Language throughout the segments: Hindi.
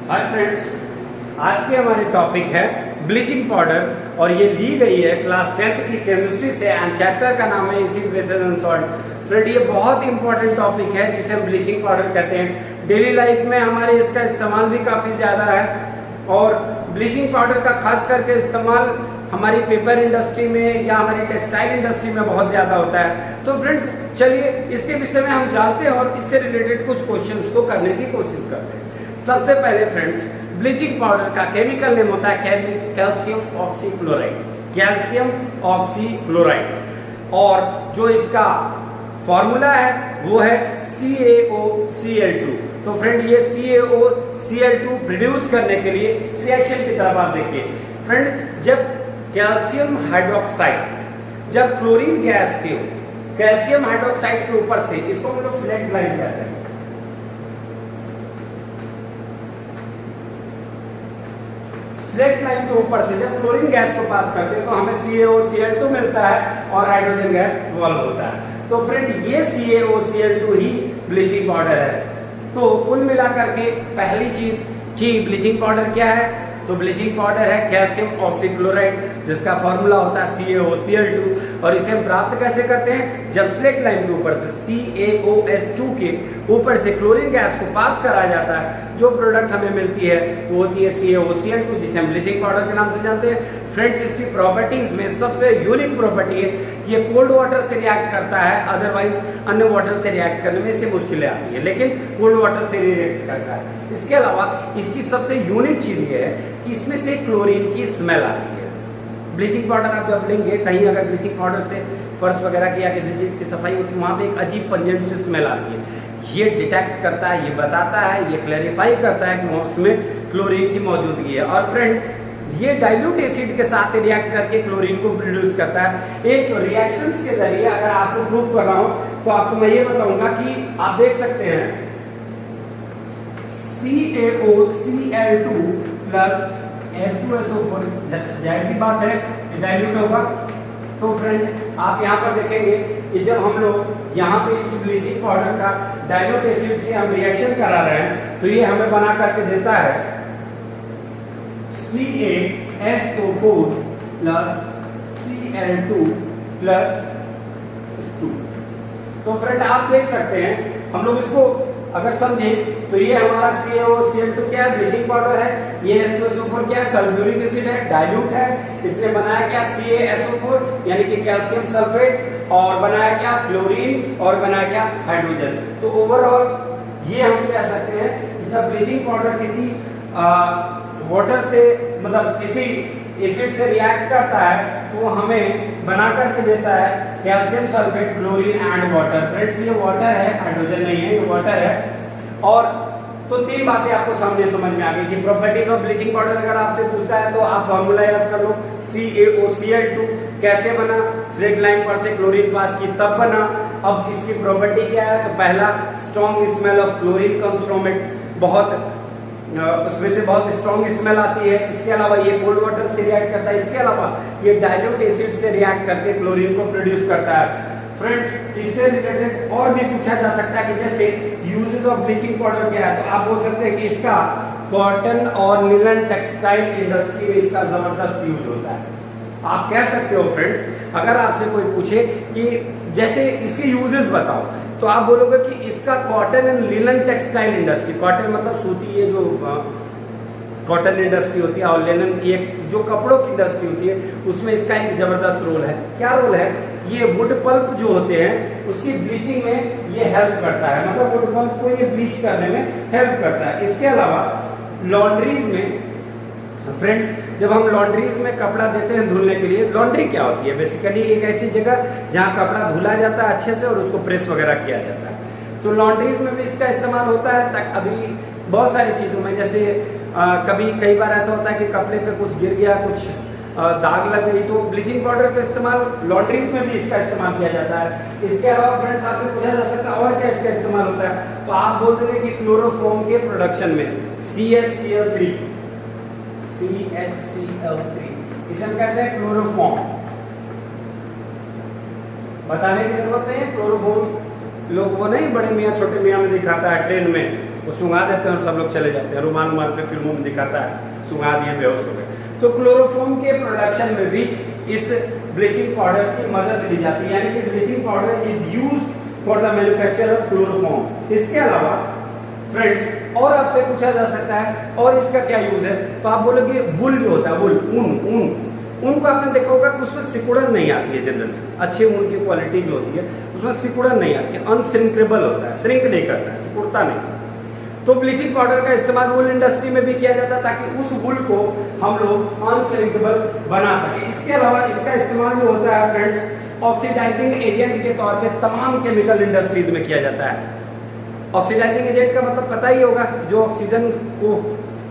हाय फ्रेंड्स, आज के हमारे टॉपिक है ब्लीचिंग पाउडर और ये ली गई है क्लास 10th की केमिस्ट्री से एंड चैप्टर का नाम है acid basis and salt. Friend, ये बहुत इंपॉर्टेंट टॉपिक है जिसे हम ब्लीचिंग पाउडर कहते हैं। डेली लाइफ में हमारे इसका इस्तेमाल भी काफ़ी ज़्यादा है और ब्लीचिंग पाउडर का खास करके इस्तेमाल हमारी पेपर इंडस्ट्री में या हमारी टेक्सटाइल इंडस्ट्री में बहुत ज़्यादा होता है। तो फ्रेंड्स, चलिए इसके विषय में हम जानते हैं और इससे रिलेटेड कुछ क्वेश्चंस को करने की कोशिश करते हैं। सबसे पहले फ्रेंड्स, ब्लीचिंग पाउडर का केमिकल नेम होता है कैल्शियम ऑक्सीक्लोराइड, कैल्शियम ऑक्सीक्लोराइड, और जो इसका फॉर्मूला है वो है CaOCl2। तो फ्रेंड, ये CaOCl2 प्रोड्यूस करने के लिए इस रिएक्शन की तरफ आप देखिए। फ्रेंड, जब कैल्शियम हाइड्रोक्साइड जब क्लोरीन गैस के कैल्शियम हाइड्रोक्साइड के ऊपर से, इसको हम लोग सिलेक्ट लाइन कहते हैं, सिलेक्ट लाइन के ऊपर से जब क्लोरीन गैस को पास करते हैं तो हमें CaOCl2 मिलता है और हाइड्रोजन गैस इवॉल्व होता है। तो फ्रेंड, ये CaOCl2 ही ब्लीचिंग पाउडर है। तो कुल मिलाकर के पहली चीज कि ब्लीचिंग पाउडर क्या है, तो ब्लीचिंग पाउडर है कैल्शियम ऑक्सीक्लोराइड जिसका फॉर्मूला होता है CaOCl2। और इसे हम प्राप्त कैसे करते हैं, जब सिलेक्ट लाइन के ऊपर CaOS2 के ऊपर से क्लोरीन गैस को पास करा जाता है, जो प्रोडक्ट हमें मिलती है वो होती है CaOCl2 जिसे हम ब्लीचिंग पाउडर के नाम से जानते हैं। फ्रेंड्स, इसकी प्रॉपर्टीज में सबसे यूनिक प्रॉपर्टी है ये कोल्ड वाटर से रिएक्ट करता है, अदरवाइज अन्य वाटर से रिएक्ट करने में इसे मुश्किलें आती है, लेकिन कोल्ड वाटर से रिएक्ट करता है। इसके अलावा इसकी सबसे यूनिक चीज ये है कि इसमें से क्लोरीन की स्मेल आती है। ब्लीचिंग पाउडर आप जब लेंगे कहीं, अगर ब्लीचिंग पाउडर से फर्श वगैरह की या किसी चीज़ की सफाई होती है, वहाँ पे एक अजीब पंजेंट सी स्मेल आती है। ये डिटेक्ट करता है, ये बताता है, ये क्लैरिफाई करता है कि उसमें क्लोरीन की मौजूदगी है। और फ्रेंड, ये डाइल्यूट एसिड के साथ रिएक्ट करके क्लोरीन को प्रोड्यूस करता है। एक रिएक्शंस के जरिए अगर आपको प्रूव कर रहा हूँ तो आपको मैं ये बताऊंगा कि आप देख सकते हैं CaOCl2 प्लस H2SO4, जाहिर सी बात है डाइल्यूट होगा। तो फ्रेंड, आप यहाँ पर देखेंगे कि जब हम लोग यहाँ पे इस ब्लीचिंग पाउडर का डाइल्यूट एसिड से हम रिएक्शन करा रहे हैं तो ये हमें बना करके देता है CaSO4 प्लस Cl2 प्लस 2। तो फ्रेंड, आप देख सकते हैं, हम लोग इसको अगर समझें तो ये हमारा CaOCl2 क्या है, ब्लीचिंग पाउडर है। ये H2SO4 क्या है, सल्फ्यूरिक एसिड है, डाइल्यूट है। इसने बनाया क्या, CaSO4 यानी कि कैल्शियम सल्फेट, और बनाया क्या, क्लोरीन, और बनाया क्या, हाइड्रोजन। तो ओवरऑल ये हम कह सकते हैं कि जब ब्लीचिंग पाउडर किसी वाटर से, मतलब किसी एसिड से रिएक्ट करता है तो वो हमें बना करके देता है calcium sulphate, chlorine and water. Friends, ये वाटर है, हाइड्रोजन नहीं है, ये वाटर है। और तो तीन बातें आपको सामने समझ में आ गई कि प्रॉपर्टीज ऑफ ब्लीचिंग पाउडर अगर आपसे पूछता है तो आप फॉर्मूला याद कर लो, CaOCl2 कैसे बना, सिलेक्ट लाइन पर से क्लोरीन पास की तब बना। अब इसकी प्रॉपर्टी क्या है, तो पहला, strong smell of chlorine comes from it, बहुत उसमें से बहुत स्ट्रॉन्ग स्मेल आती है। इसके अलावा ये कोल्ड वाटर से रिएक्ट करता है। इसके अलावा ये डाइल्यूट एसिड से रिएक्ट करके क्लोरीन को प्रोड्यूस करता है। फ्रेंड्स, इससे रिलेटेड और भी पूछा जा सकता है कि जैसे यूजेस ऑफ ब्लीचिंग पाउडर क्या है, तो आप बोल सकते हैं कि इसका कॉटन और लिनन टेक्सटाइल इंडस्ट्री में इसका जबरदस्त यूज होता है। आप कह सकते हो फ्रेंड्स, अगर आपसे कोई पूछे कि जैसे इसके यूजेस बताओ, तो आप बोलोगे कि इसका cotton and linen textile industry, cotton मतलब सूती, ये जो कॉटन इंडस्ट्री होती है, और लिनन ये जो कपड़ों की इंडस्ट्री होती है, उसमें इसका एक जबरदस्त रोल है। क्या रोल है, ये वुड पल्प जो होते हैं उसकी ब्लीचिंग में ये हेल्प करता है, मतलब वुड पल्प को ये ब्लीच करने में हेल्प करता है। इसके अलावा लॉन्ड्रीज में, फ्रेंड्स, जब हम लॉन्ड्रीज में कपड़ा देते हैं धुलने के लिए, लॉन्ड्री क्या होती है, बेसिकली एक ऐसी जगह जहाँ कपड़ा धुला जाता है अच्छे से और उसको प्रेस वगैरह किया जाता है। तो लॉन्ड्रीज में भी इसका इस्तेमाल होता है। तक अभी बहुत सारी चीज़ों में, जैसे कई बार ऐसा होता है कि कपड़े पे कुछ गिर गया, कुछ दाग लग गई, तो ब्लीचिंग पाउडर का इस्तेमाल लॉन्ड्रीज में भी इसका इस्तेमाल किया जाता है। इसके अलावा फ्रेंड्स, आपसे पूछा जा सकता है और क्या इसका इस्तेमाल होता है, तो आप बोल देंगे कि क्लोरोफॉर्म के प्रोडक्शन में CHCl3, इसे हम कहते हैं क्लोरोफॉर्म। बताने की जरूरत नहीं है, क्लोरोफॉर्म लोग वो नहीं बड़े मियाँ छोटे मियाँ में दिखाता है ट्रेन में, वो सुंघा देते हैं और सब लोग चले जाते हैं। रुमाल रुमाल पे फिल्मों में दिखाता है, सुंघा दिए बेहोश हो गए। तो क्लोरोफॉर्म के प्रोडक्शन में भी इस ब्लीचिंग पाउडर की मदद ली जाती है, यानी कि bleaching powder is used for the manufacture of chloroform. इसके अलावा फ्रेंड्स और आपसे पूछा जा सकता है और इसका क्या यूज है, तो आप बोलोगे वुल जो होता है, वुल ऊन को आपने देखा होगा कि उसमें सिकुड़न नहीं आती है। जनरली अच्छे ऊन की क्वालिटी जो होती है उसमें सिकुड़न नहीं आती है, अनश्रिंकेबल होता है, श्रिंक नहीं करता है, सिकुड़ता नहीं। तो ब्लीचिंग पाउडर का इस्तेमाल वुल इंडस्ट्री में भी किया जाता है ताकि उस वुल को हम लोग अनश्रिंकेबल बना सके। इसके अलावा इसका इस्तेमाल जो होता है फ्रेंड्स ऑक्सीडाइजिंग एजेंट के तौर पे तमाम केमिकल इंडस्ट्रीज में किया जाता है। ऑक्सीडाइजिंग एजेंट का मतलब पता ही होगा, जो ऑक्सीजन को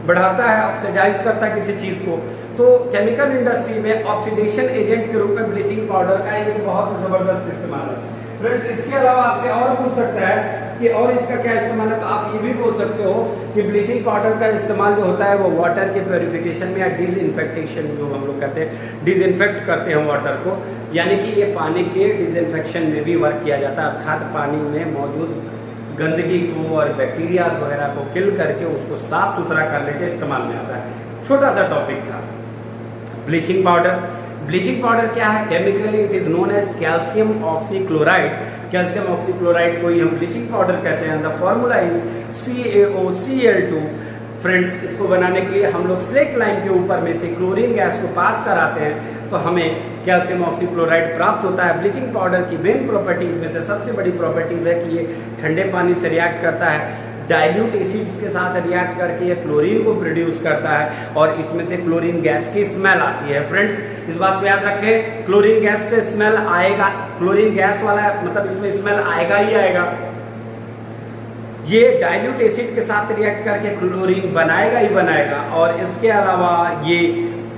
बढ़ाता है, ऑक्सीडाइज करता है किसी चीज को। तो केमिकल इंडस्ट्री में ऑक्सीडेशन एजेंट के रूप में ब्लीचिंग पाउडर का एक बहुत जबरदस्त इस्तेमाल है फ्रेंड्स। इसके अलावा आपसे और पूछ सकता है कि और इसका क्या इस्तेमाल है, तो आप ये भी बोल सकते हो कि ब्लीचिंग पाउडर का इस्तेमाल जो होता है वो वाटर के प्योरिफिकेशन में या डिसइंफेक्टेशन, जो हम लोग कहते हैं डिसइंफेक्ट करते हैं वाटर को, यानी कि ये पानी के डिसइंफेक्शन में भी वर्क किया जाता है। अर्थात पानी में मौजूद गंदगी को और बैक्टीरिया वगैरह को किल करके उसको साफ सुथरा करने के इस्तेमाल में आता है। छोटा सा टॉपिक था ब्लीचिंग पाउडर। ब्लीचिंग पाउडर क्या है? Chemically it is known as calcium oxychloride. Calcium oxychloride को ही हम ब्लीचिंग पाउडर कहते हैं। The formula is CaOCl2। Friends, इसको बनाने के लिए हम लोग स्लेट लाइन के ऊपर में से क्लोरीन गैस को पास कराते हैं तो हमें कैल्शियम ऑक्सीक्लोराइड प्राप्त होता है। ब्लीचिंग पाउडर की मेन प्रॉपर्टीज में से सबसे बड़ी प्रॉपर्टीज है कि ये ठंडे पानी से रिएक्ट करता है, डाइल्यूट एसिड्स के साथ रिएक्ट करके ये क्लोरीन को प्रोड्यूस करता है और इसमें से क्लोरीन गैस की स्मेल आती है। फ्रेंड्स, इस बात को याद रखें, क्लोरीन गैस से स्मेल आएगा, क्लोरीन गैस वाला मतलब इसमें स्मेल आएगा ही आएगा। ये डाइल्यूट एसिड के साथ रिएक्ट करके क्लोरीन बनाएगा ही बनाएगा और इसके अलावा ये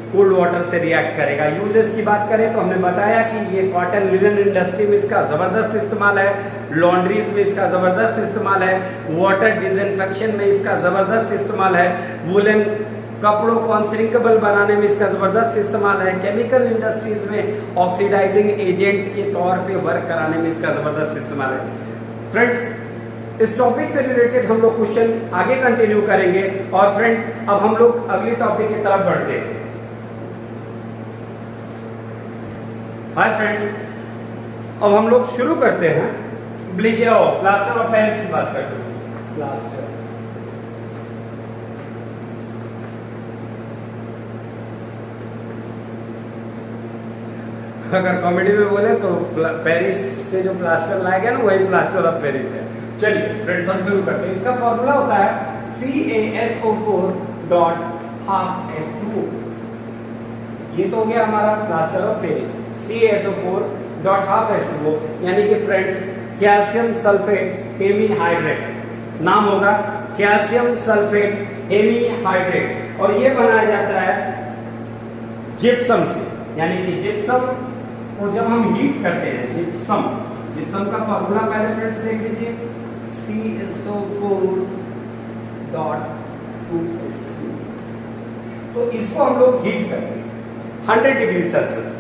कोल्ड वाटर से रिएक्ट करेगा। यूजेस की बात करें तो हमने बताया कि ये कॉटन लिनन इंडस्ट्री में इसका जबरदस्त इस्तेमाल है, लॉन्ड्रीज में इसका जबरदस्त इस्तेमाल है, वाटर डिसइंफेक्शन में इसका जबरदस्त इस्तेमाल है, वुलन कपड़ों को अनश्रिंकेबल बनाने में इसका जबरदस्त इस्तेमाल है, केमिकल इंडस्ट्रीज में ऑक्सीडाइजिंग एजेंट के तौर पे वर्क कराने में इसका जबरदस्त इस्तेमाल है। फ्रेंड्स, इस टॉपिक से रिलेटेड हम लोग क्वेश्चन आगे कंटिन्यू करेंगे और फ्रेंड अब हम लोग अगली टॉपिक की तरफ बढ़ते हैं। हाय फ्रेंड्स, अब हम लोग शुरू करते हैं प्लास्टर ऑफ पेरिस की बात करते हैं। प्लास्टर अगर कॉमेडी में बोले तो पेरिस से जो प्लास्टर लाया गया ना वही प्लास्टर ऑफ पेरिस है। चलिए फ्रेंड्स, हम शुरू करते हैं। इसका फॉर्मूला होता है CaSO4.12H2O। ये तो हो गया हमारा प्लास्टर ऑफ पेरिस, CaSO4.12H2O, यानी कि फ्रेंड्स कैल्शियम सल्फेट हेमीहाइड्रेट, नाम होगा कैल्शियम सल्फेट हेमीहाइड्रेट, और ये बनाया जाता है जिप्सम से। यानी कि जिप्सम को जब हम हीट करते हैं, जिप्सम का फॉर्मूला पहले फ्रेंड्स देख लीजिए, CaSO4.2H2। तो इसको हम लोग हीट करते हैं 100 डिग्री सेल्सियस।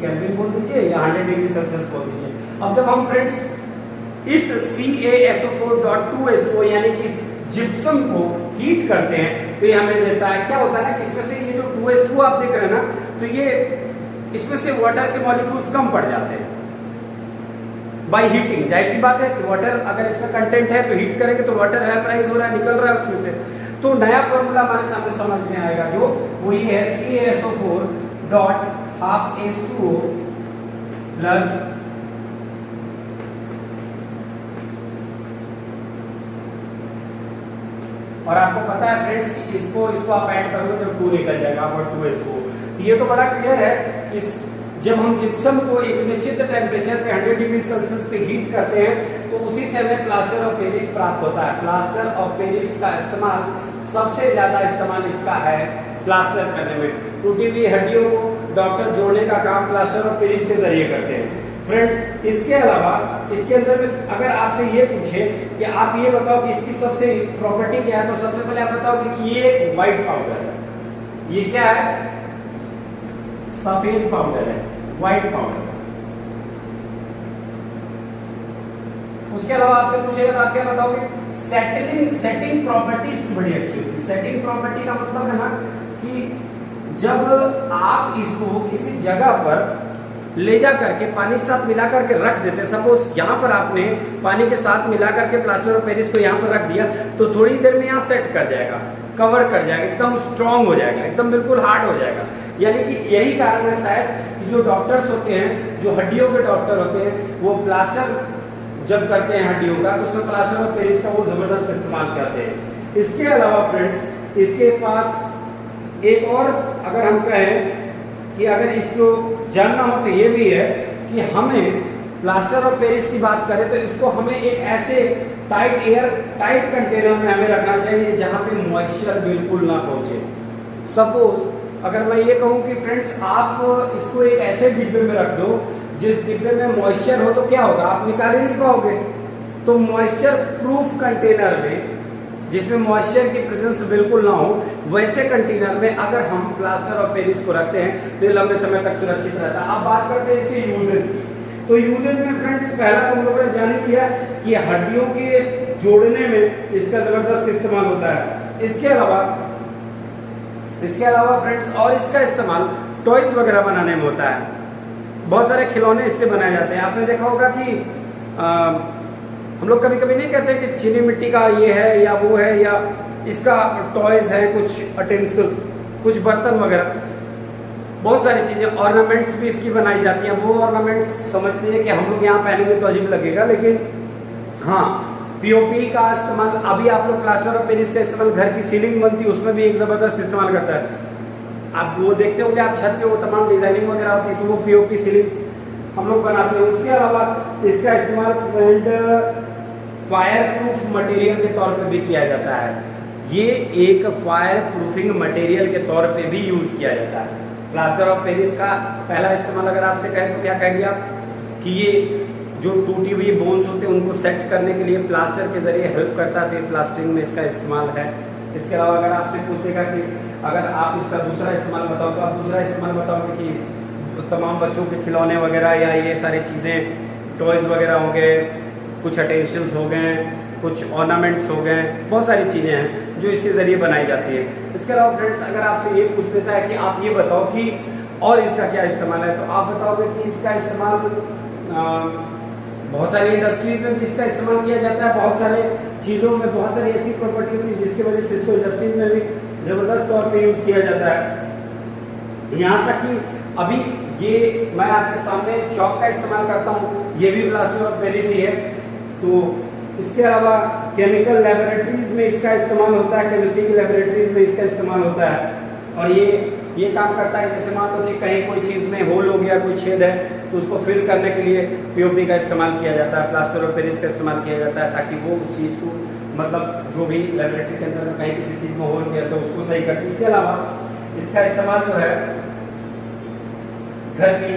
केल्विन बोल दीजिए या 100 डिग्री सेल्सियस बोल दीजिए। अब जब हम फ्रेंड्स इस CaSO4.2H2O यानी कि जिप्सम को हीट करते हैं तो ये हमें देता है, क्या होता है ना कि इसमें से ये जो 2H2O आप देख रहे हैं ना, तो ये इसमें से वाटर के मॉलिक्यूल्स कम पड़ जाते हैं बाय हीटिंग। जाहिर सी बात है कि वाटर अगर इसमें कंटेंट है तो हीट करेंगे तो वाटर वेपराइज हो रहा है, निकल रहा है उसमें से। तो नया फॉर्मूला हमारे सामने समझ में आएगा जो वो ये है CaSO4.12H2O प्लस और आपको पता है फ्रेंड्स कि इसको आप ऐड करोगे तो 2 निकल जाएगा और 2H2O। तो ये तो बड़ा क्लियर है कि जब हम जिप्सम को एक निश्चित टेम्परेचर पे 100 डिग्री सेल्सियस पे हीट करते हैं तो उसी से हमें प्लास्टर ऑफ पेरिस प्राप्त होता है। प्लास्टर ऑफ पेरिस का इस्तेमाल सबसे ज्यादा इस्तेमाल इसका है प्लास्टर करने में। टूटी हुई हड्डियों को डॉक्टर जोड़ने का काम प्लास्टर ऑफ पेरिस के जरिए करते हैं। फ्रेंड्स, इसके अलावा इसके अंदर में अगर आपसे ये पूछे कि आप ये बताओ कि इसकी सबसे प्रॉपर्टी क्या है, तो सबसे पहले आप बताओ कि ये व्हाइट पाउडर है। ये क्या है? सफेद पाउडर है, व्हाइट पाउडर। उसके अलावा आपसे पूछेगा तो आप क्या बताओगे? सेटिंग प्रॉपर्टीज की बड़ी अच्छी होती है। सेटिंग प्रॉपर्टी का मतलब है ना कि जब आप इसको किसी जगह पर ले जा करके पानी के साथ मिला करके रख देते हैं, सपोज यहाँ पर आपने पानी के साथ मिला करके प्लास्टर ऑफ पेरिस को यहाँ पर रख दिया, तो थोड़ी देर में यहाँ सेट कर जाएगा, कवर कर जाएगा, एकदम स्ट्रांग हो जाएगा, एकदम बिल्कुल हार्ड हो जाएगा। यानी कि यही कारण है शायद कि जो डॉक्टर्स होते हैं, जो हड्डियों के डॉक्टर होते हैं, वो प्लास्टर जब करते हैं हड्डियों का, तो उसमें प्लास्टर ऑफ पेरिस का वो जबरदस्त इस्तेमाल करते हैं। इसके अलावा फ्रेंड्स, इसके पास एक और अगर हम कहें कि अगर इसको जानना हो तो ये भी है कि हमें प्लास्टर ऑफ पेरिस की बात करें तो इसको हमें एक ऐसे टाइट कंटेनर में हमें रखना चाहिए जहां पे मॉइस्चर बिल्कुल ना पहुंचे। सपोज अगर मैं ये कहूं कि फ्रेंड्स आप इसको एक ऐसे डिब्बे में रख दो जिस डिब्बे में मॉइस्चर हो, तो क्या होगा? आप निकाल ही नहीं पाओगे। तो मॉइस्चर प्रूफ कंटेनर में, जिसमें मॉइस्चर की प्रेजेंस बिल्कुल ना हो, वैसे कंटेनर में अगर हम प्लास्टर ऑफ पेरिस को रखते हैं तो ये लंबे समय तक सुरक्षित रहता है। अब बात करते हैं इसके यूजेस की। तो यूजेस में फ्रेंड्स पहला तो हम लोगों ने जान लिया कि हड्डियों के जोड़ने में इसका जबरदस्त इस्तेमाल होता है। इसके अलावा फ्रेंड्स और इसका इस्तेमाल टॉयज वगैरह बनाने में होता है। बहुत सारे खिलौने इससे बनाए जाते हैं। आपने देखा होगा कि हम लोग कभी कभी नहीं कहते कि चीनी मिट्टी का ये है या वो है, या इसका टॉयज है, कुछ अटेंसिल्स, कुछ बर्तन वगैरह, बहुत सारी चीजें, ऑर्नामेंट्स भी इसकी बनाई जाती हैं। वो ऑर्नामेंट्स समझते हैं कि हम लोग यहाँ पहनेंगे तो अजीब लगेगा, लेकिन हाँ, पीओपी का इस्तेमाल, अभी आप लोग प्लास्टर ऑफ पेरिस का इस्तेमाल घर की सीलिंग बनती है उसमें भी एक जबरदस्त इस्तेमाल करता है। आप वो देखते होंगे आप छत पे वो तमाम डिजाइनिंग वगैरह होती है, तो वो पीओपी सीलिंग्स हम लोग बनाते हैं। उसके अलावा इसका इस्तेमाल फायर प्रूफ मटेरियल के तौर पे भी किया जाता है। ये एक फायर प्रूफिंग मटेरियल के तौर पे भी यूज किया जाता है। प्लास्टर ऑफ पेरिस का पहला इस्तेमाल अगर आपसे कहें तो क्या कहेंगे आप? कि ये जो टूटी हुई बोन्स होते हैं उनको सेट करने के लिए प्लास्टर के जरिए हेल्प करता है, तो प्लास्टरिंग में इसका इस्तेमाल है। इसके अलावा अगर आपसे पूछेगा कि अगर आप इसका दूसरा इस्तेमाल बताओ, तो आप दूसरा इस्तेमाल बताओगे कि तमाम बच्चों के खिलौने वगैरह या ये सारी चीज़ें, टॉयज़ वगैरह हो गए, कुछ अटेंशंस हो गए, कुछ ऑर्नामेंट्स हो गए, बहुत सारी चीज़ें हैं जो इसके ज़रिए बनाई जाती है। इसके अलावा फ्रेंड्स अगर आपसे ये पूछ लेता है कि आप ये बताओ कि और इसका क्या इस्तेमाल है, तो आप बताओगे कि इसका इस्तेमाल बहुत सारी इंडस्ट्रीज में भी इसका इस्तेमाल किया जाता है। बहुत सारे चीज़ों में बहुत सारी ऐसी प्रॉपर्टी होती है जिसकी वजह से इसको इंडस्ट्रीज में भी ज़बरदस्त तौर पे यूज़ किया जाता है। यहाँ तक कि अभी ये मैं आपके सामने चौक का इस्तेमाल करता हूँ, ये भी प्लास्टर ऑफ पेरिस ही है। तो इसके अलावा केमिकल लैबोरेटरीज में इसका इस्तेमाल होता है, केमिस्ट्री की लैबोरेटरीज में इसका इस्तेमाल होता है। और ये काम करता है, जैसे मान लो कि कहीं कोई चीज़ में होल हो गया, कोई छेद है, तो उसको फिल करने के लिए पीओपी का इस्तेमाल किया जाता है, प्लास्टर ऑफ पेरिस का इस्तेमाल किया जाता है, ताकि वो उस चीज़ को, मतलब जो भी लैबोरेटरी के अंदर में कहीं किसी चीज़ में होल गया तो उसको सही करते। इसके अलावा इसका इस्तेमाल जो है घर की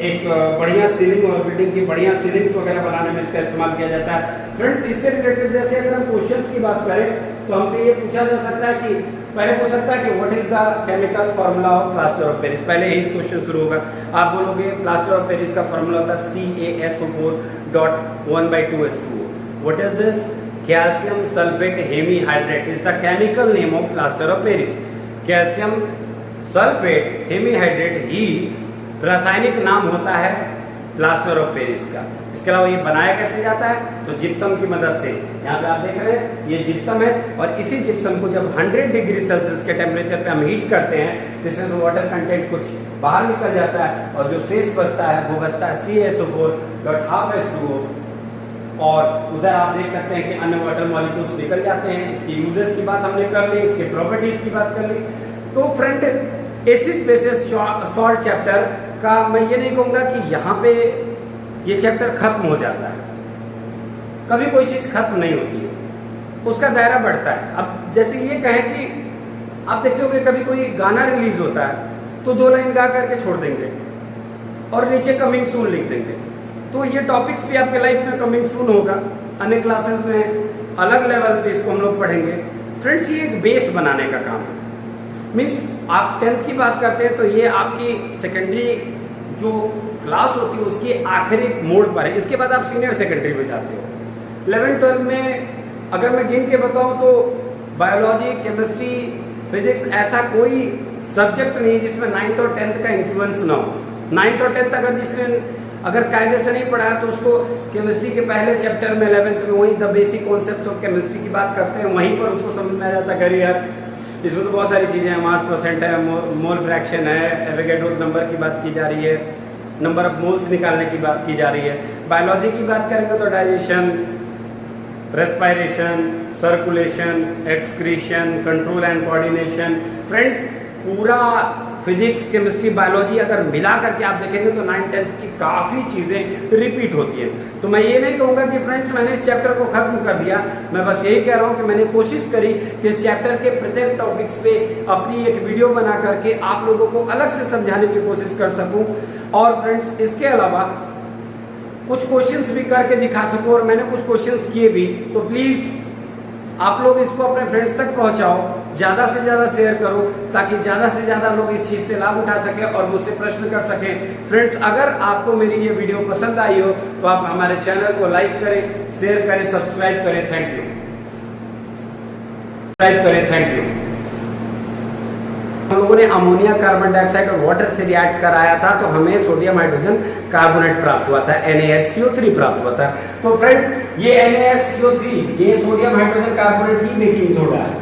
एक बढ़िया सीलिंग और बिल्डिंग की बढ़िया सीलिंग्स वगैरह बनाने में इसका इस्तेमाल किया जाता है। फ्रेंड्स इससे रिलेटेड जैसे अगर हम क्वेश्चंस की बात करें तो हमसे ये पूछा जा सकता है कि पहले पूछ सकता है कि what is the chemical formula of plaster of Paris. पहले ही क्वेश्चन शुरू होगा, आप बोलोगे प्लास्टर ऑफ पेरिस का फार्मूला होता है CaSO4.1/2H2O। What is this? Calcium sulphate hemihydrate is the chemical name of plaster of Paris. Calcium sulphate hemihydrate ही रासायनिक नाम होता है प्लास्टर ऑफ पेरिस का। इसके अलावा ये बनाया कैसे जाता है? तो जिप्सम की मदद से। यहाँ पे आप देख रहे हैं ये जिप्सम है, और इसी जिप्सम को जब 100 डिग्री सेल्सियस के टेम्परेचर पे हम हीट करते हैं तो इसमें से वाटर कंटेंट कुछ बाहर निकल जाता है, और जो शेष बचता है वो बचता है CaSO4.12H2O। और उधर आप देख सकते हैं कि अन्य वाटर मॉलिक्यूल्स निकल जाते हैं। इसकी यूजेस की बात हमने कर ली, इसके प्रॉपर्टीज की बात कर ली। तो friend acid basis salt chapter का मैं ये नहीं कहूँगा कि यहाँ पे ये चैप्टर खत्म हो जाता है, कभी कोई चीज़ खत्म नहीं होती है, उसका दायरा बढ़ता है। अब जैसे ये कहें कि आप देखते होंगे कभी कोई गाना रिलीज होता है तो 2 लाइन गा करके छोड़ देंगे और नीचे कमिंग सून लिख देंगे। तो ये टॉपिक्स भी आपके लाइफ में कमिंग सून होगा, अन्य क्लासेस में अलग लेवल पे इसको हम लोग पढ़ेंगे। फ्रेंड्स ये एक बेस बनाने का काम है। मीन्स आप 10th की बात करते हैं तो ये आपकी सेकेंडरी जो क्लास होती है उसकी आखिरी मोड़ पर है। इसके बाद आप सीनियर सेकेंडरी में जाते हो। 11th-12 में अगर मैं गिन के बताऊं तो बायोलॉजी, केमिस्ट्री, फिजिक्स ऐसा कोई सब्जेक्ट नहीं जिसमें 9th और 10th का इन्फ्लुएंस ना हो। 9th और 10th अगर कायदे से नहीं पढ़ा है तो उसको केमिस्ट्री के पहले चैप्टर में 11th में वही the basic concept of chemistry की बात करते हैं, वहीं पर उसको समझ में आ जाता है। करिए यार इसमें तो बहुत सारी चीज़ें हैं, मास परसेंट है, मोल फ्रैक्शन है, एवोगैड्रो नंबर की बात की जा रही है, नंबर ऑफ मोल्स निकालने की बात की जा रही है। बायोलॉजी की बात करेंगे तो digestion, respiration, circulation, excretion, control and coordination. Friends पूरा फिजिक्स, केमिस्ट्री, बायोलॉजी अगर मिला करके आप देखेंगे तो 9th-10th की काफ़ी चीज़ें रिपीट होती हैं। तो मैं ये नहीं कहूँगा कि फ्रेंड्स मैंने इस चैप्टर को खत्म कर दिया, मैं बस यही कह रहा हूँ कि मैंने कोशिश करी कि इस चैप्टर के प्रत्येक टॉपिक्स पे अपनी एक वीडियो बना करके आप लोगों को अलग से समझाने की कोशिश कर सकूँ। और फ्रेंड्स इसके अलावा कुछ क्वेश्चंस भी करके दिखा सकूँ, और मैंने कुछ क्वेश्चंस किए भी। तो प्लीज़ आप लोग इसको अपने फ्रेंड्स तक पहुंचाओ, ज़्यादा से ज़्यादा शेयर करो ताकि ज़्यादा से ज़्यादा लोग इस चीज़ से लाभ उठा सकें और मुझसे प्रश्न कर सकें। फ्रेंड्स अगर आपको मेरी ये वीडियो पसंद आई हो तो आप हमारे चैनल को लाइक करें, शेयर करें, सब्सक्राइब करें। Thank you. Thank you. हम लोगों ने अमोनिया, कार्बन डाइऑक्साइड और वाटर से रिएक्ट कराया था तो हमें सोडियम हाइड्रोजन कार्बोनेट प्राप्त हुआ था, NaSCO3 प्राप्त हुआ था। तो फ्रेंड्स ये NaSCO3 ये सोडियम हाइड्रोजन कार्बोनेट ही बेकिंग सोडा है।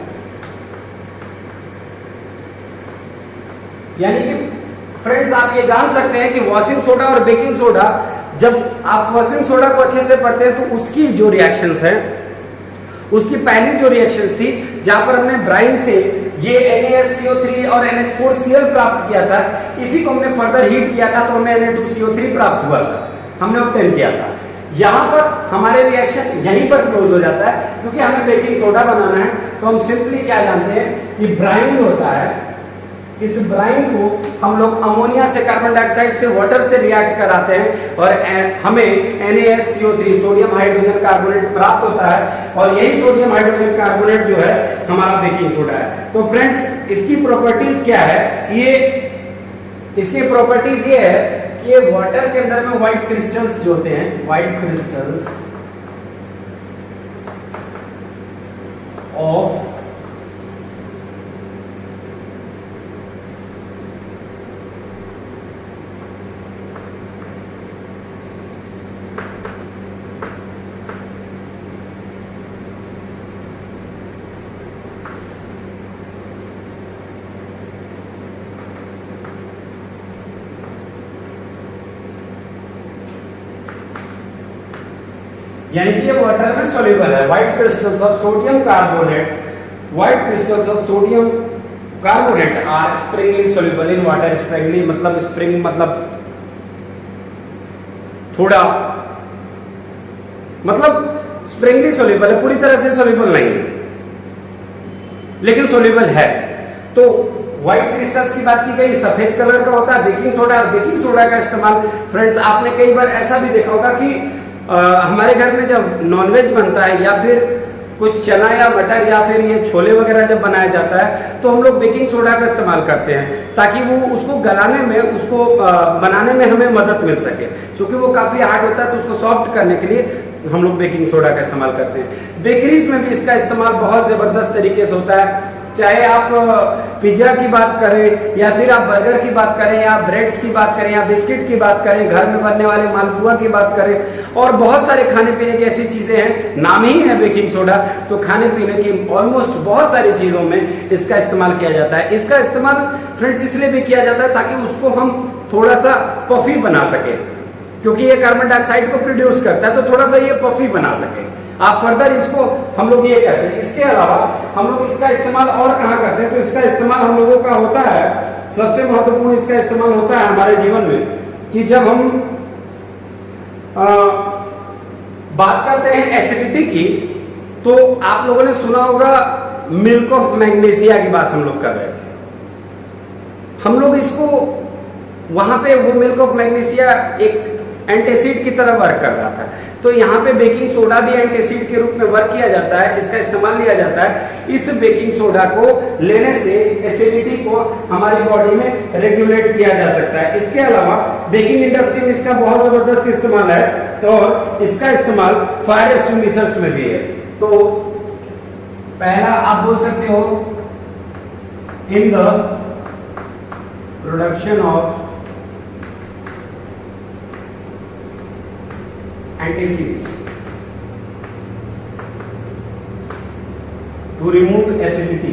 यानी कि फ्रेंड्स आप ये जान सकते हैं कि वॉशिंग सोडा और बेकिंग सोडा, जब आप वॉशिंग सोडा को अच्छे से पढ़ते हैं तो उसकी जो रिएक्शंस है, उसकी पहली जो रिएक्शंस थी जहां पर हमने ब्राइन से ये NaSCO3 और NH4Cl प्राप्त किया था, इसी को हमने फर्दर हीट किया था तो हमें Na2CO3 प्राप्त हुआ था, हमने ऑब्टेन किया था। यहाँ पर हमारे रिएक्शन यहीं पर क्लोज हो जाता है क्योंकि हमें बेकिंग सोडा बनाना है। तो हम सिंपली क्या जानते हैं कि ब्राइन जो होता है, इस ब्राइन को हम लोग अमोनिया से, कार्बन डाइऑक्साइड से, वाटर से रिएक्ट कराते हैं और हमें NaSCO3 सोडियम हाइड्रोजन कार्बोनेट प्राप्त होता है और यही सोडियम हाइड्रोजन कार्बोनेट जो है हमारा बेकिंग सोडा है। तो फ्रेंड्स इसकी प्रॉपर्टीज क्या है कि इसकी प्रॉपर्टीज ये है कि ये वाटर के अंदर में व्हाइट क्रिस्टल्स जो होते हैं, व्हाइट क्रिस्टल्स ऑफ यानी कि ये वाटर में सॉल्युबल है। White crystals of sodium carbonate, white crystals of sodium carbonate are sparingly soluble in water. Sparingly मतलब स्प्रिंग मतलब थोड़ा, मतलब स्प्रिंगली सॉल्युबल है, पूरी तरह से सॉल्युबल नहीं है लेकिन सॉल्युबल है। तो व्हाइट क्रिस्टल्स की बात की गई, सफेद कलर का होता है बेकिंग सोडा। बेकिंग सोडा का इस्तेमाल फ्रेंड्स आपने कई बार ऐसा भी देखा होगा कि हमारे घर में जब नॉनवेज बनता है या फिर कुछ चना या मटर या फिर ये छोले वगैरह जब बनाया जाता है तो हम लोग बेकिंग सोडा का इस्तेमाल करते हैं ताकि वो उसको गलाने में, उसको बनाने में हमें मदद मिल सके। क्योंकि वो काफ़ी हार्ड होता है तो उसको सॉफ्ट करने के लिए हम लोग बेकिंग सोडा का इस्तेमाल करते हैं। बेकरीज में भी इसका इस्तेमाल बहुत ज़बरदस्त तरीके से होता है, चाहे आप पिज्ज़ा की बात करें या फिर आप बर्गर की बात करें या ब्रेड्स की बात करें या बिस्किट की बात करें, घर में बनने वाले मालपुआ की बात करें और बहुत सारे खाने पीने की ऐसी चीज़ें हैं, नाम ही है बेकिंग सोडा। तो खाने पीने की ऑलमोस्ट बहुत सारी चीज़ों में इसका इस्तेमाल किया जाता है। इसका इस्तेमाल फ्रेंड्स इसलिए भी किया जाता है ताकि उसको हम थोड़ा सा पफी बना सके, क्योंकि ये कार्बन डाइऑक्साइड को प्रोड्यूस करता है तो थोड़ा सा ये पफी बना सके। आप फर्दर इसको हम लोग ये कहते हैं। इसके अलावा हम लोग इसका इस्तेमाल और कहाँ करते हैं, तो इसका इस्तेमाल हम लोगों का होता है, सबसे महत्वपूर्ण इसका इस्तेमाल होता है हमारे जीवन में कि जब हम बात करते हैं एसिडिटी की, तो आप लोगों ने सुना होगा मिल्क ऑफ मैग्नीशिया की बात हम लोग कर रहे थे। हम लोग इसको वहां पे वो मिल्क ऑफ मैग्नीशिया एक एंटासिड की तरह वर्क कर रहा था। तो यहाँ पे बेकिंग सोडा भी एंटासिड के रूप में वर्क किया जाता है, इसका इस्तेमाल लिया जाता है। इस बेकिंग सोडा को लेने से एसिडिटी को हमारी बॉडी में रेगुलेट किया जा सकता है। इसके अलावा बेकिंग इंडस्ट्री में इसका बहुत जबरदस्त इस्तेमाल है और इसका इस्तेमाल फायर एक्सटिंग्विशर्स में भी है। तो पहला आप बोल सकते हो, in the production of antacids to remove acidity.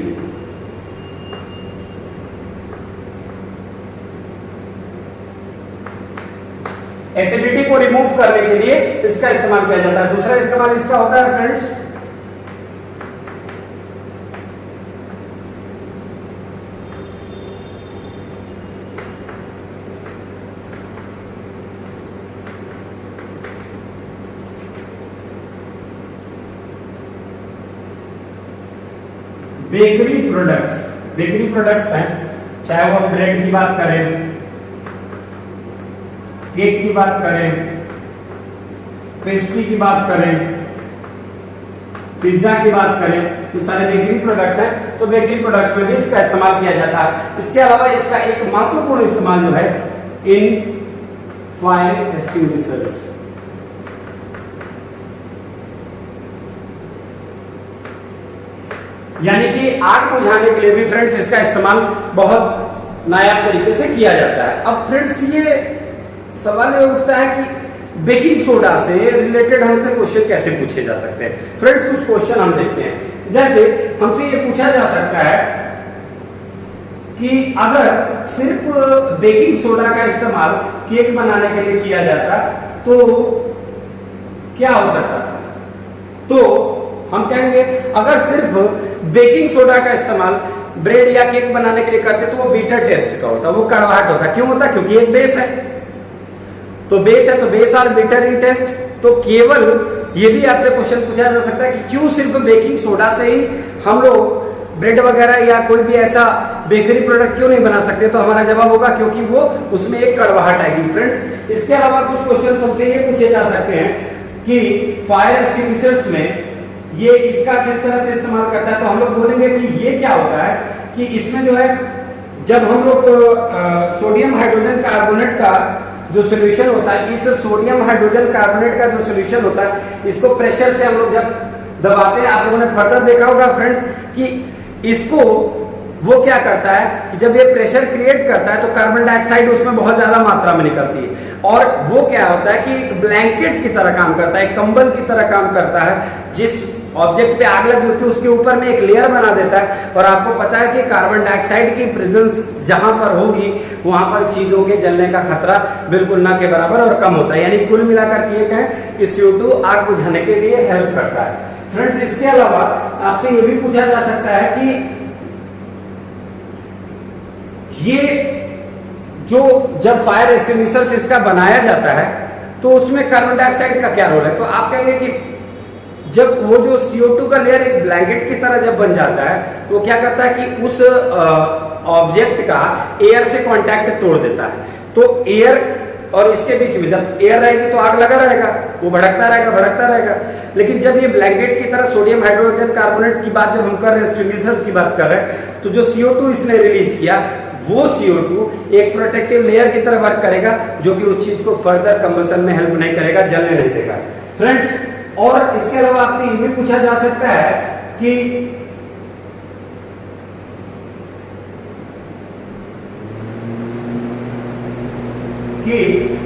Acidity को रिमूव करने के लिए इसका इस्तेमाल किया जाता है। दूसरा इस्तेमाल इसका होता है friends bakery products. Bakery products हैं, चाहे वो ब्रेड की बात करें, केक की बात करें, पेस्ट्री की बात करें, पिज्जा की बात करें, ये सारे बेकरी प्रोडक्ट्स हैं। तो बेकरी प्रोडक्ट्स में भी इसका इस्तेमाल किया जाता है। इसके अलावा इसका एक महत्वपूर्ण इस्तेमाल जो है इन फायर एक्सटिंग्विशर्स। यानी कि आग बुझाने के लिए भी फ्रेंड्स इसका इस्तेमाल बहुत नायाब तरीके से किया जाता है। अब फ्रेंड्स ये सवाल ये उठता है कि बेकिंग सोडा से रिलेटेड हमसे क्वेश्चन कैसे पूछे जा सकते हैं। फ्रेंड्स कुछ क्वेश्चन हम देखते हैं। जैसे हमसे ये पूछा जा सकता है कि अगर सिर्फ बेकिंग सोडा का इस्तेमाल केक बनाने के लिए किया जाता तो क्या हो सकता था। तो हम कहेंगे अगर सिर्फ बेकिंग सोडा का इस्तेमाल ब्रेड या केक बनाने के लिए करते तो वो बीटर टेस्ट का होता, वो कड़वाहट होता। क्यों होता? क्योंकि एक बेस है, तो बेस है तो base are bitter in taste. तो केवल ये भी आपसे क्वेश्चन पूछा जा सकता है कि क्यों सिर्फ बेकिंग सोडा से ही हम लोग ब्रेड वगैरह या कोई भी ऐसा बेकरी प्रोडक्ट क्यों नहीं बना सकते। तो हमारा जवाब होगा क्योंकि वो उसमें एक कड़वाहट आएगी। फ्रेंड्स इसके अलावा कुछ क्वेश्चन हमसे ये पूछे जा सकते हैं कि फायर एक्सटिंग्विशर्स में ये इसका किस तरह से इस्तेमाल करता है। तो हम लोग बोलेंगे कि ये क्या होता है कि इसमें जो है जब हम लोग सोडियम हाइड्रोजन कार्बोनेट का जो सोल्यूशन होता है, इस सोडियम हाइड्रोजन कार्बोनेट का जो सोल्यूशन होता है इसको प्रेशर से हम लोग जब दबाते हैं, आप लोगों ने फर्दर देखा होगा फ्रेंड्स कि इसको वो क्या करता है कि जब ये प्रेशर क्रिएट करता है तो कार्बन डाइऑक्साइड उसमें बहुत ज्यादा मात्रा में निकलती है और वो क्या होता है कि एक ब्लैंकेट की तरह काम करता है, एक कंबल की तरह काम करता है। जिस ऑब्जेक्ट पे आग लगी होती है उसके ऊपर में एक लेयर बना देता है और आपको पता है कि कार्बन डाइऑक्साइड की प्रेजेंस जहां पर होगी वहां पर चीजों के जलने का खतरा बिल्कुल ना के बराबर और कम होता है। यानी कुल मिलाकर के ये कहें कि CO2 आग बुझाने के लिए हेल्प करता है। फ्रेंड्स इसके अलावा आपसे ये भी पूछा जा सकता है कि ये जो जब फायर एक्सटिंग्विशर से इसका बनाया जाता है तो उसमें कार्बन डाइऑक्साइड का क्या रोल है। तो आप कहेंगे कि जब वो जो CO2 का लेयर एक ब्लैंकेट की तरह जब बन जाता है तो क्या करता है कि उस ऑब्जेक्ट का एयर से कांटेक्ट तोड़ देता है। तो एयर और इसके बीच में जब एयर रहेगी तो आग लगा रहेगा, वो भड़कता रहेगा। लेकिन जब ये ब्लैंकेट की तरह सोडियम हाइड्रोजन कार्बोनेट की बात जब हम कर रहे हैं, एक्सटिंग्विशर्स की बात कर रहे हैं, तो जो CO2 इसने रिलीज किया वो CO2 एक प्रोटेक्टिव लेयर की तरह वर्क करेगा जो कि उस चीज को फर्दर कंबशन में हेल्प नहीं करेगा, जलने नहीं देगा। फ्रेंड्स और इसके अलावा आपसे ये भी पूछा जा सकता है कि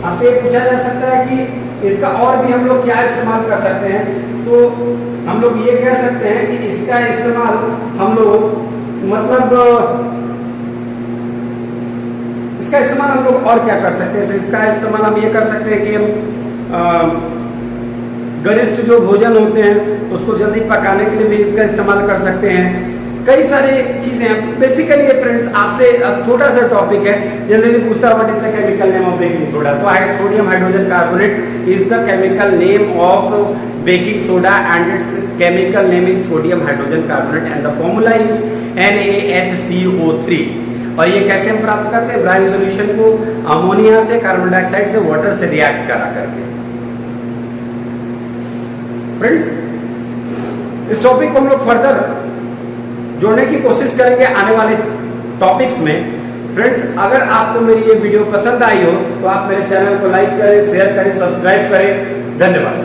आपसे ये पूछा जा सकता है कि इसका और भी हम लोग क्या इस्तेमाल कर सकते हैं। तो हम लोग ये कह सकते हैं कि इसका इस्तेमाल हम लोग इसका इस्तेमाल हम लोग और क्या कर सकते हैं। इसका इस्तेमाल हम ये कर सकते हैं कि हम गरिष्ठ जो भोजन होते हैं उसको जल्दी पकाने के लिए भी इसका इस्तेमाल कर सकते हैं। कई सारी चीजें हैं। बेसिकली फ्रेंड्स आपसे अब छोटा सा टॉपिक है, जनरली पूछता है what is the chemical name of baking soda. तो sodium hydrogen carbonate is the chemical name of baking soda and its chemical name is sodium hydrogen carbonate and the formula is NaHCO3। और ये कैसे हम प्राप्त करते हैं? ब्राइन सॉल्यूशन को अमोनिया से, कार्बन डाइऑक्साइड से, वाटर से रिएक्ट करा करके। फ्रेंड्स, इस टॉपिक को हम लोग फर्दर जोड़ने की कोशिश करेंगे आने वाले टॉपिक्स में। फ्रेंड्स, अगर आपको मेरी ये वीडियो पसंद आई हो तो आप मेरे चैनल को लाइक करें, शेयर करें, सब्सक्राइब करें। धन्यवाद।